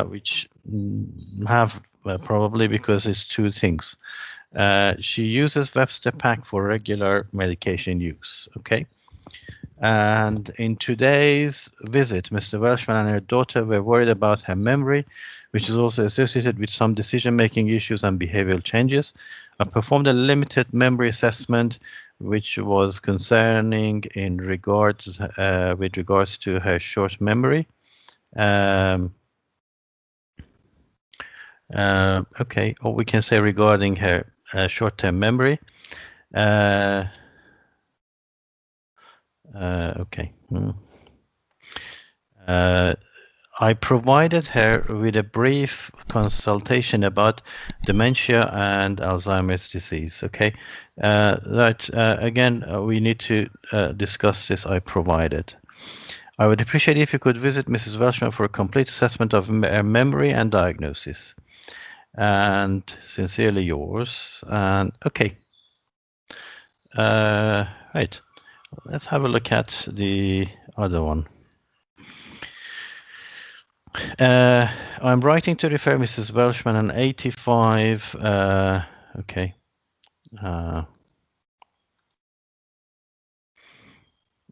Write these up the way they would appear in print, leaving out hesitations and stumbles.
which have probably because it's two things. She uses Webster Pack for regular medication use. Okay. And in today's visit, Mr. Welshman and her daughter were worried about her memory, which is also associated with some decision-making issues and behavioral changes. I performed a limited memory assessment, which was concerning in regards with regards to her short memory. Okay, or we can say regarding her short-term memory. Okay. I provided her with a brief consultation about dementia and Alzheimer's disease. Okay, again, we need to discuss this. I provided. I would appreciate if you could visit Mrs. Welshman for a complete assessment of her memory and diagnosis. And sincerely yours. And okay. Right. Let's have a look at the other one. I'm writing to refer Mrs. Welshman an 85. Okay. An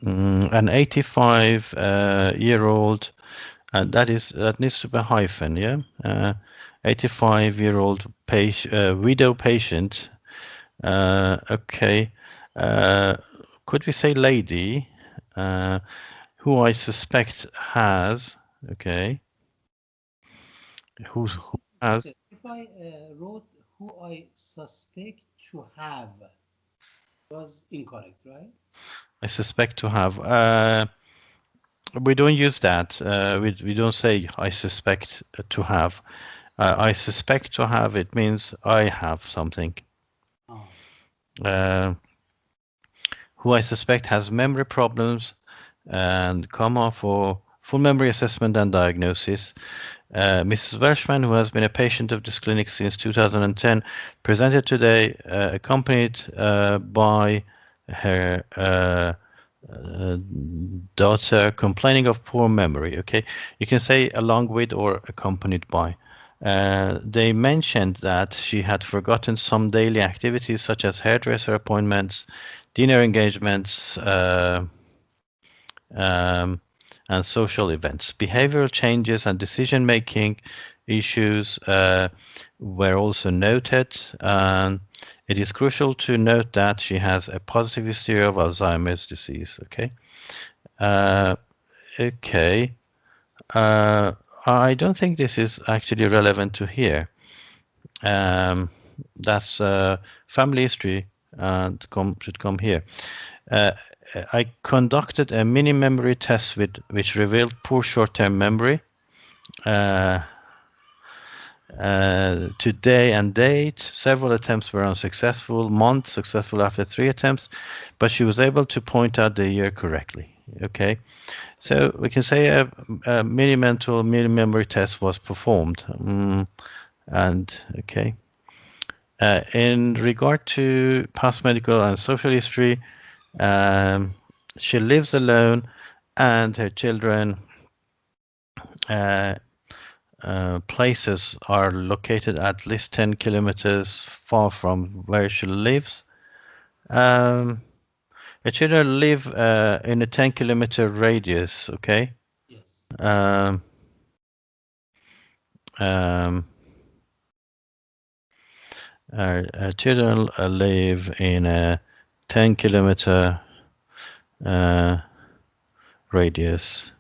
85-year-old, and that needs to be a hyphen, yeah. 85-year-old widow patient. Okay. Could we say lady? Who I suspect has. Okay. Who has? If I wrote who I suspect to have, was incorrect, right? I suspect to have. We don't use that. We don't say I suspect to have. I suspect to have, it means I have something. Oh. Who I suspect has memory problems and comma for full memory assessment and diagnosis. Mrs. Welshman, who has been a patient of this clinic since 2010, presented today accompanied by her daughter complaining of poor memory. Okay, you can say along with or accompanied by. They mentioned that she had forgotten some daily activities such as hairdresser appointments, dinner engagements, and social events. Behavioral changes and decision-making issues were also noted. It is crucial to note that she has a positive history of Alzheimer's disease. Okay. Okay. I don't think this is actually relevant to here. That's family history and should come here. I conducted a mini memory test which revealed poor short-term memory. Today and date, several attempts were unsuccessful, month successful after 3 attempts, but she was able to point out the year correctly. Okay, so we can say a mini memory test was performed. And okay. In regard to past medical and social history, she lives alone and her children places are located at least 10 kilometers far from where she lives. Her children live in a 10-kilometer radius, okay? Yes. Children live in a 10-kilometer radius.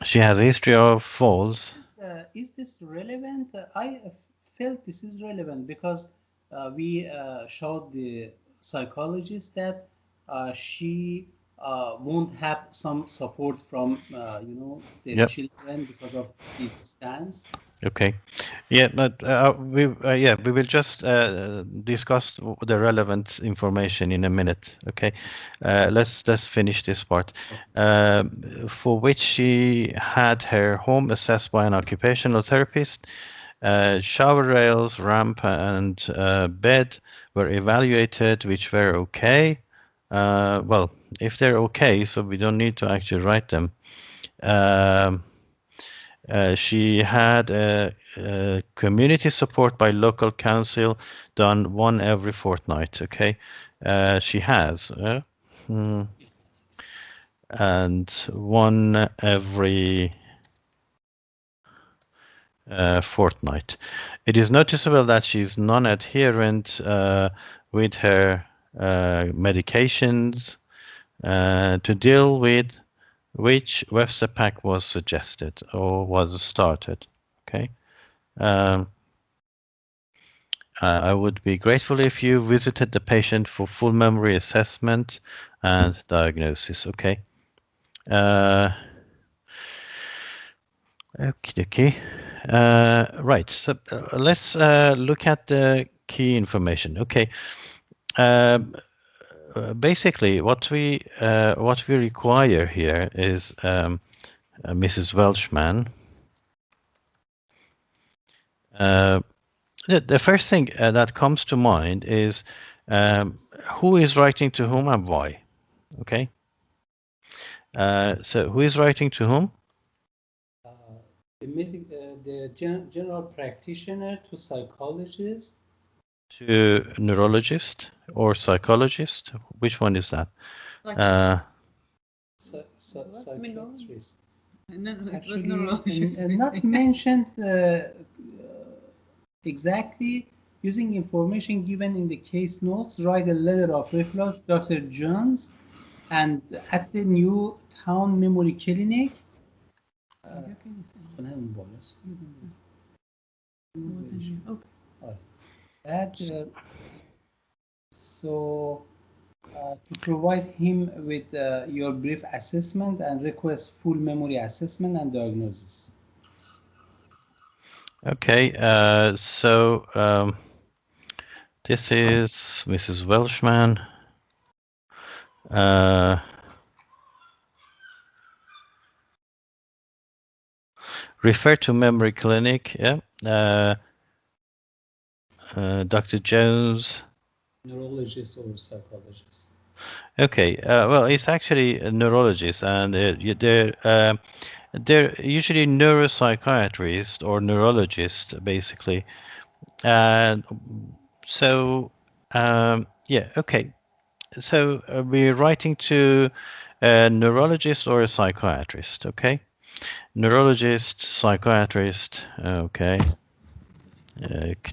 She has a history of falls. Is this relevant? I felt this is relevant because we showed the psychologist that she won't have some support from their Yep. children because of the distance. Okay. Yeah, but we will just discuss the relevant information in a minute. Okay. Let's finish this part. For which she had her home assessed by an occupational therapist. Shower rails, ramp, and bed were evaluated, which were okay. Well, if they're okay, so we don't need to actually write them. She had community support by local council done one every fortnight. Okay, she has, and one every fortnight. It is noticeable that she's non-adherent with her medications to deal with which Webster pack was suggested or was started. Okay. Um, I would be grateful if you visited the patient for full memory assessment and diagnosis. Okay. Okay. Right. So let's look at the key information. Okay. Basically, what we require here is Mrs. Welshman. The first thing that comes to mind is who is writing to whom and why. Okay. So who is writing to whom? The general practitioner to psychologist. To neurologist or psychologist? Which one is that? Psychiatrist. No, Actually, not mentioned exactly. Using information given in the case notes, write a letter of referral to Dr. Jones and at the new town memory clinic. So to provide him with your brief assessment and request full memory assessment and diagnosis. Okay, so this is Mrs. Welshman. Refer to memory clinic. Yeah. Dr. Jones. Neurologist or psychologist. Okay. Well, it's actually a neurologist, and they're usually neuropsychiatrist or neurologist, basically. And so, yeah. Okay. So we're writing to a neurologist or a psychiatrist. Okay. Neurologist, psychiatrist. Okay.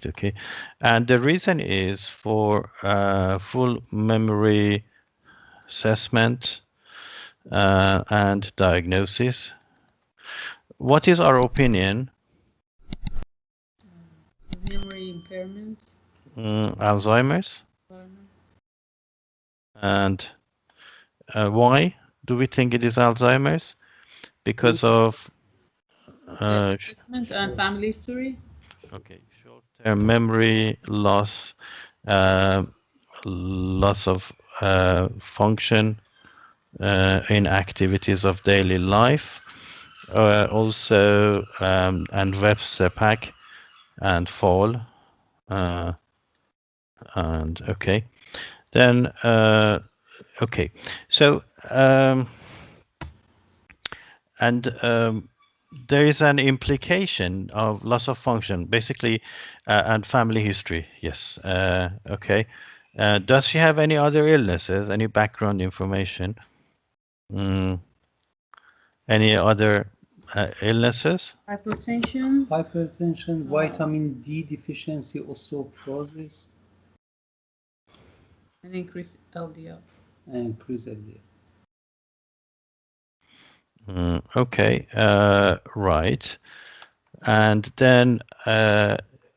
Okay. And the reason is for full memory assessment and diagnosis. What is our opinion? Memory impairment. Alzheimer's. And why do we think it is Alzheimer's? Because of assessment and family history. Okay, short-term memory loss, loss of function in activities of daily life, also and Webster pack and fall, and okay, then okay, so there is an implication of loss of function, basically, and family history. Yes. Okay. Does she have any other illnesses? Any background information? Any other illnesses? Hypertension, vitamin D deficiency, osteoporosis, and increased LDL. Okay. Right. And then,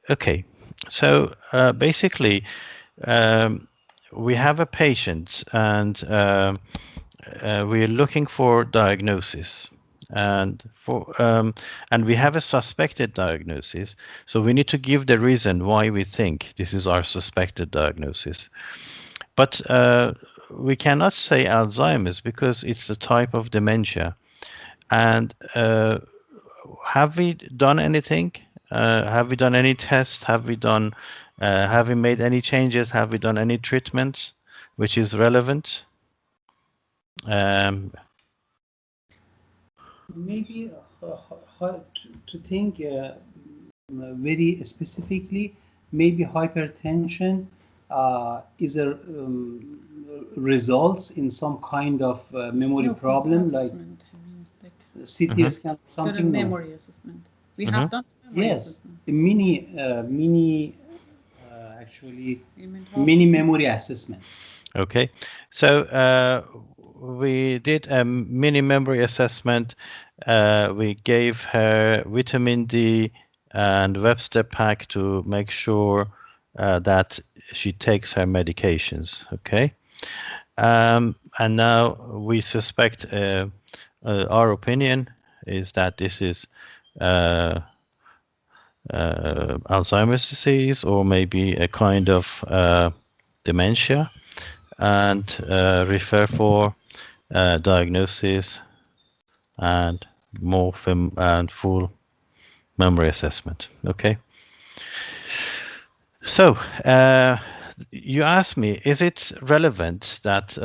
okay. So basically, we have a patient and we're looking for diagnosis, and we have a suspected diagnosis, so we need to give the reason why we think this is our suspected diagnosis. But we cannot say Alzheimer's because it's a type of dementia. And have we done anything? Have we done any tests? Have we made any changes? Have we done any treatments which is relevant? Maybe to think very specifically, maybe hypertension is a results in some kind of memory No, problem, like assessment. He means like CT scan or got a something. No. memory assessment. We have done memory Yes, assessment. a mini actually Mental mini memory assessment. Okay, so we did a mini memory assessment. We gave her vitamin D and Webster pack to make sure that she takes her medications. Okay, and now we suspect our opinion is that this is Alzheimer's disease or maybe a kind of dementia, and refer for diagnosis and more and full memory assessment. Okay. So you asked me, is it relevant that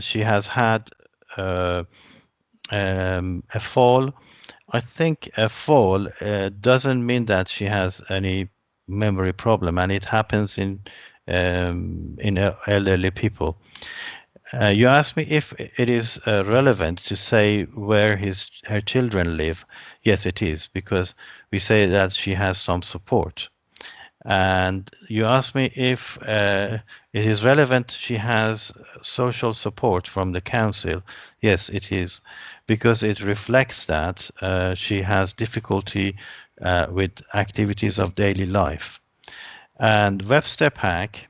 she has had a fall? I think a fall doesn't mean that she has any memory problem, and it happens in elderly people. You asked me if it is relevant to say where her children live. Yes, it is, because we say that she has some support. And you asked me if it is relevant she has social support from the council. Yes, it is, because it reflects that she has difficulty with activities of daily life. And Webster Pack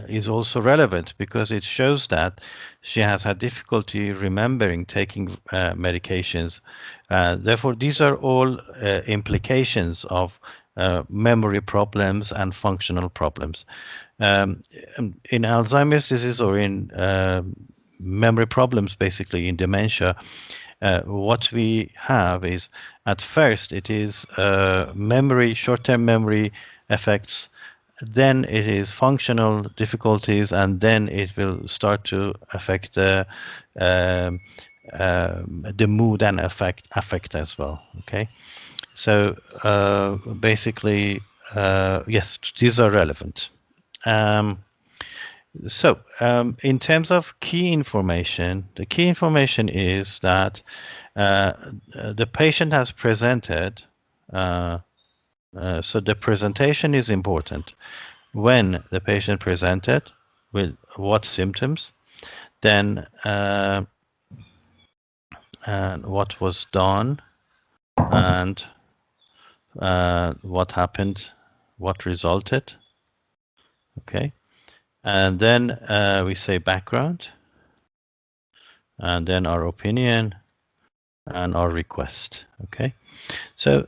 is also relevant because it shows that she has had difficulty remembering taking medications. Therefore, these are all implications of memory problems and functional problems. In Alzheimer's disease or in memory problems, basically in dementia, what we have is, at first, it is memory, short-term memory effects, then it is functional difficulties, and then it will start to affect the mood and affect as well. Okay, so basically, yes, these are relevant. In terms of key information, the key information is that the patient has presented. So the presentation is important. When the patient presented, with what symptoms, then and what was done, and what happened, what resulted. Okay, and then we say background, and then our opinion, and our request. Okay, so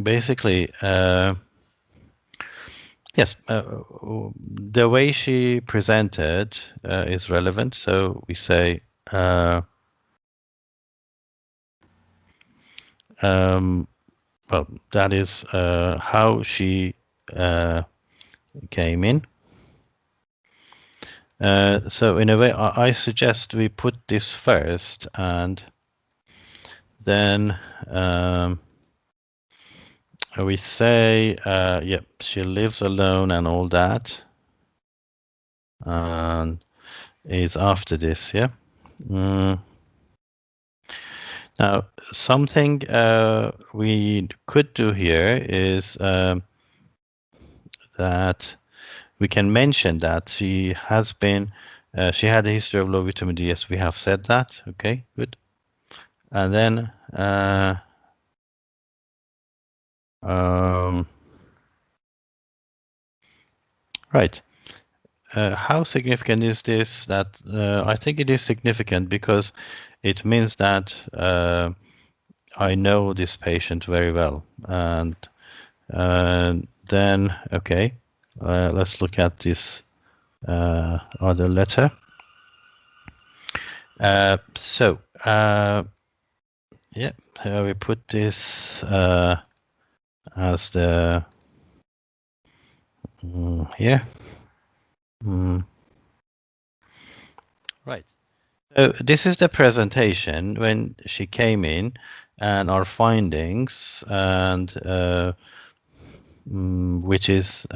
basically, yes, the way she presented is relevant. So we say, well, that is how she came in. So in a way, I suggest we put this first, and then we say, yep, she lives alone and all that, and is after this, yeah. Now, something we could do here is that we can mention that she has been, she had a history of low vitamin D. Yes, we have said that. Okay, good. And then right. How significant is this? That I think it is significant because it means that I know this patient very well. And then, okay, let's look at this other letter. So, yeah, we put this as the here. Right. So This is the presentation when she came in, and our findings, and which is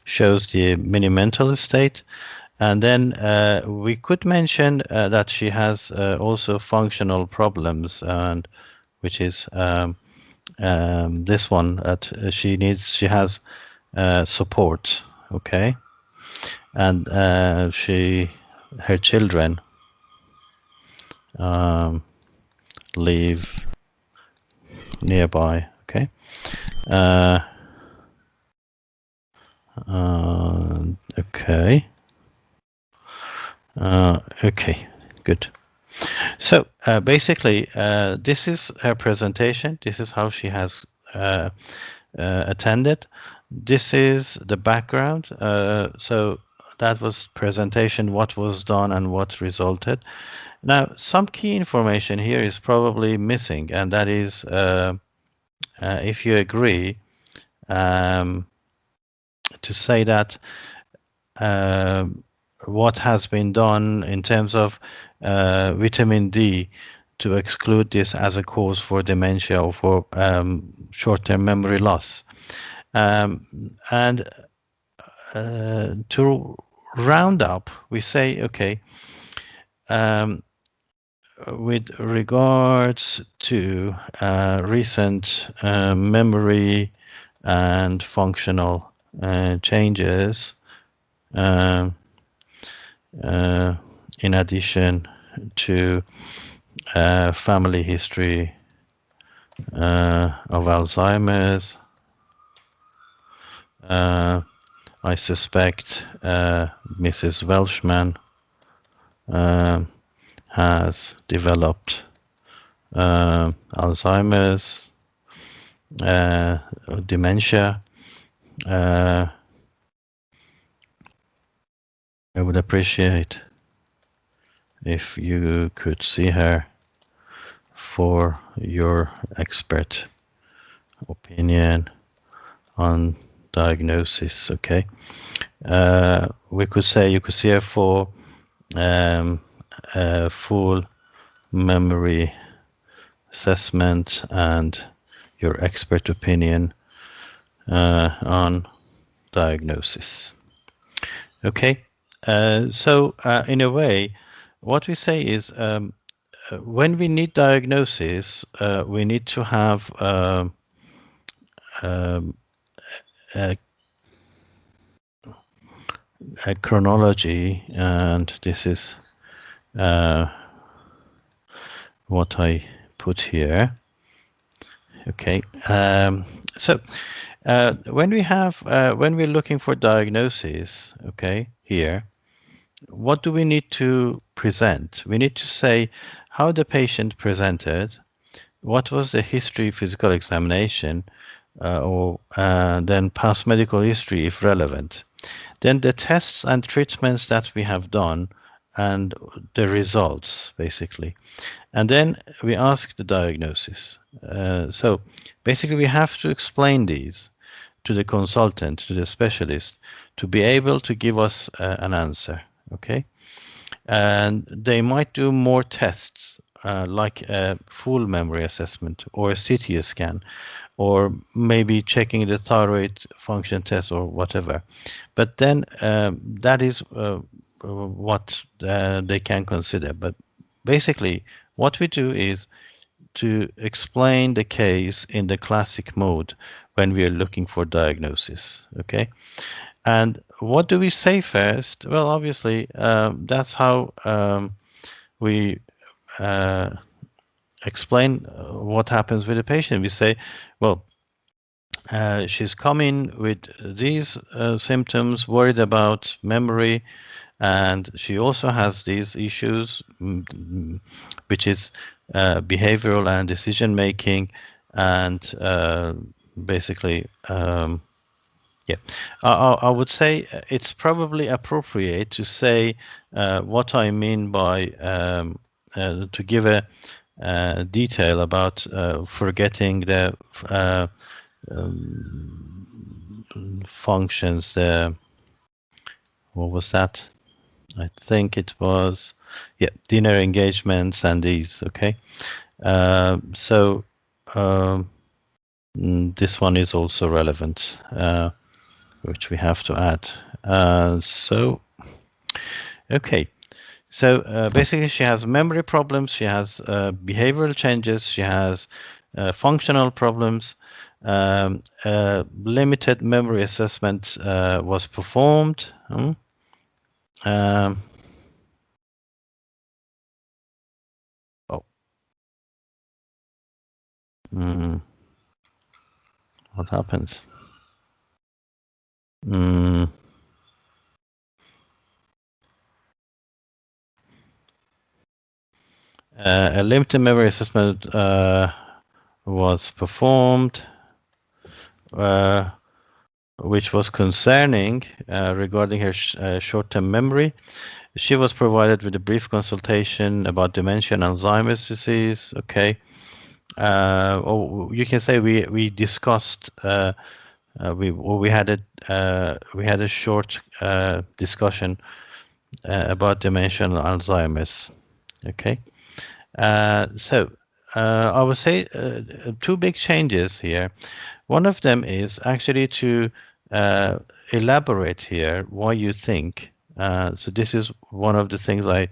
shows the mini mental state. And then we could mention that she has also functional problems, and which is this one, that she has support, okay, and her children live nearby, okay. Okay. Okay, good. So basically, this is her presentation. This is how she has attended. This is the background. So that was presentation, what was done and what resulted. Now, some key information here is probably missing, and that is, if you agree, to say that what has been done in terms of vitamin D to exclude this as a cause for dementia or for short-term memory loss. And to round up, we say, okay, with regards to recent memory and functional changes, in addition to family history of Alzheimer's, I suspect Mrs. Welshman has developed Alzheimer's, dementia. I would appreciate if you could see her for your expert opinion on diagnosis, okay? We could say you could see her for a full memory assessment and your expert opinion on diagnosis. Okay, so in a way, what we say is when we need diagnosis, we need to have a chronology, and this is what I put here. Okay, so when we're looking for diagnosis, okay, here, what do we need to present? We need to say how the patient presented, what was the history, physical examination, or then past medical history if relevant. Then the tests and treatments that we have done and the results, basically. And then we ask the diagnosis. So basically we have to explain these to the consultant, to the specialist, to be able to give us an answer, okay? And they might do more tests, like a full memory assessment or a CT scan, or maybe checking the thyroid function test or whatever. But then that is what they can consider. But basically, what we do is to explain the case in the classic mode when we are looking for diagnosis, okay? And what do we say first? Well, obviously, that's how we explain what happens with the patient. We say, well, she's coming with these symptoms, worried about memory, and she also has these issues, which is behavioral and decision making, and basically, yeah, I would say it's probably appropriate to say what I mean by to give a detail about forgetting the functions. What was that? I think it was, yeah, dinner engagements and these, okay? So this one is also relevant, which we have to add. Okay. So basically she has memory problems, she has behavioral changes, she has functional problems, limited memory assessment was performed. Um, oh. What happens? A limited memory assessment was performed, which was concerning regarding her short-term memory. She was provided with a brief consultation about dementia and Alzheimer's disease. Okay. Or you can say we discussed. We had a short discussion about dementia and Alzheimer's. Okay. So I would say two big changes here. One of them is actually to elaborate here why you think. So this is one of the things I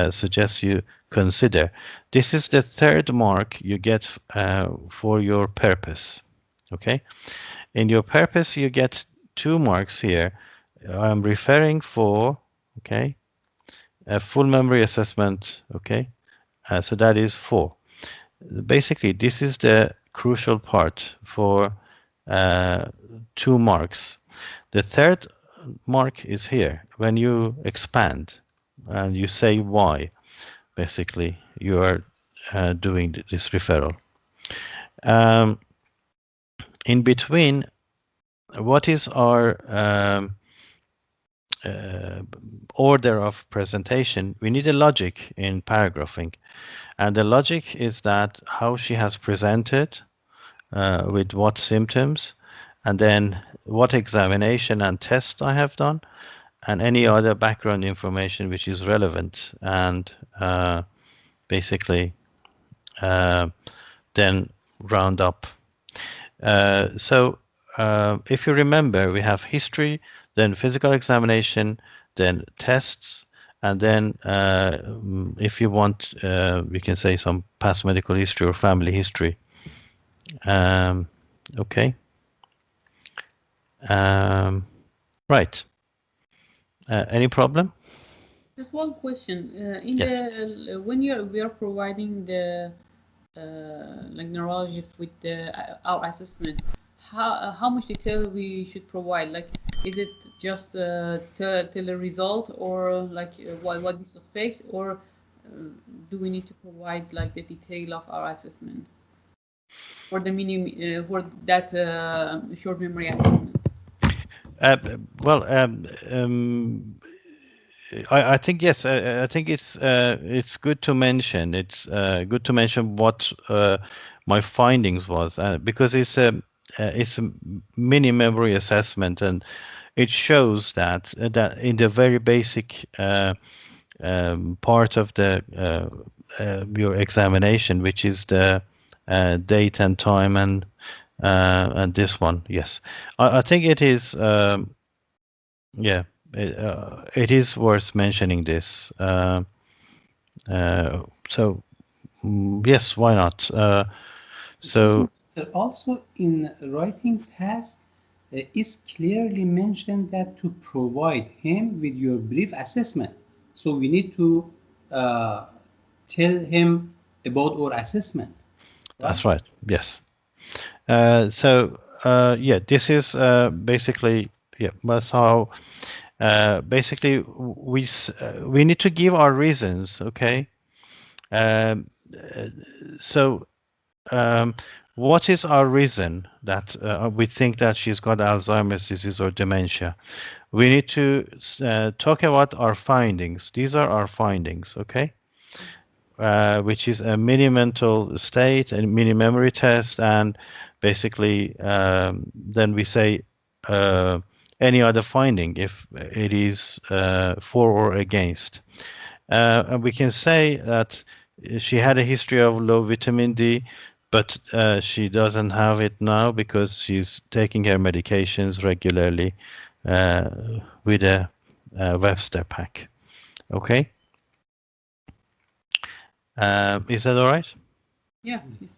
suggest you consider. This is the third mark you get for your purpose. Okay. In your purpose, you get 2 marks here. I'm referring for, okay, a full memory assessment. Okay. So that is 4. Basically, this is the crucial part for 2 marks. The third mark is here. When you expand and you say why, basically, you are doing this referral. In between, what is our order of presentation? We need a logic in paragraphing. And the logic is that how she has presented, with what symptoms, and then what examination and test I have done, and any other background information which is relevant, and basically then round up. So if you remember, we have history, then physical examination, then tests, and then if you want, we can say some past medical history or family history. Okay. Right. Any problem? Just one question. Yes. When we are providing the like neurologist with our assessment, how much detail we should provide? Like, is it just tell the result, or like what we suspect, or do we need to provide like the detail of our assessment for the for that short memory assessment? Well, I think yes. I think it's good to mention. It's good to mention what my findings was, because it's a mini memory assessment, and it shows that in the very basic part of the your examination, which is the date and time, and this one, yes, I think it is. Yeah, it is worth mentioning this. So yes, why not? So Also in writing task, is clearly mentioned that to provide him with your brief assessment. So we need to tell him about our assessment. that's right. Yes. So yeah, this is basically, yeah, that's how basically we need to give our reasons. Okay. So what is our reason that we think that she's got Alzheimer's disease or dementia? We need to talk about our findings. These are our findings, okay? Which is a mini mental state, a mini memory test, and basically then we say any other finding if it is for or against. And we can say that she had a history of low vitamin D, but she doesn't have it now because she's taking her medications regularly with a Webster pack. Okay. Is that all right? Yeah, it's